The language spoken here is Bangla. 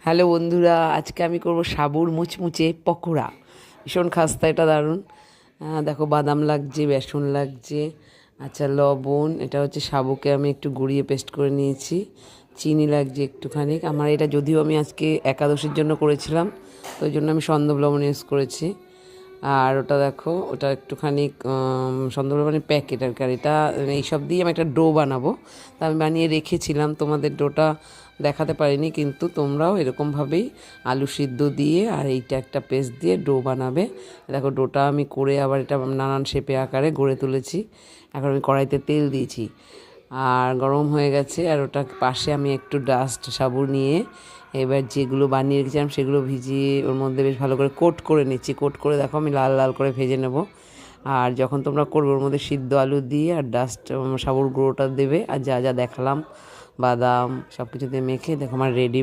হ্যালো বন্ধুরা, আজকে আমি করব সাবুর মুচমুচে পকোড়া। ভীষণ খাস্তা, এটা দারুণ। দেখো, বাদাম লাগছে, বেসন লাগছে, আচ্ছা লবণ, এটা হচ্ছে সাবুকে আমি একটু গুঁড়িয়ে পেস্ট করে নিয়েছি, চিনি লাগছে একটুখানি। আমার এটা যদিও আমি আজকে একাদশীর জন্য করেছিলাম, তো ওই জন্য আমি সন্দব লবণ ইউজ করেছি। আর ওটা দেখো, ওটা একটুখানি সন্দব লবণের প্যাকেট আর কি। আর এটা এইসব দিয়ে আমি একটা ডো বানাবো, তা আমি বানিয়ে রেখেছিলাম। তোমাদের ডোটা দেখাতে পারিনি, কিন্তু তোমরাও এরকমভাবেই আলু সিদ্ধ দিয়ে আর এইটা একটা পেস্ট দিয়ে ডো বানাবে। দেখো, ডোটা আমি করে আবার এটা নানান শেপে আকারে গড়ে তুলেছি। এখন আমি কড়াইতে তেল দিয়েছি আর গরম হয়ে গেছে। আর ওটা পাশে আমি একটু ডাস্ট সাবু নিয়ে এবার যেগুলো বানিয়ে রেখেছিলাম সেগুলো ভিজিয়ে ওর মধ্যে বেশ ভালো করে কোট করে নিচ্ছি। কোট করে দেখো আমি লাল লাল করে ভেজে নেব। আর যখন তোমরা করবে ওর মধ্যে সিদ্ধ আলু দিয়ে আর ডাস্ট সাবুর গুঁড়োটা দেবে, আর যা যা দেখালাম বাদাম সব কিছু দিয়ে মেখে দেখো আমার রেডি।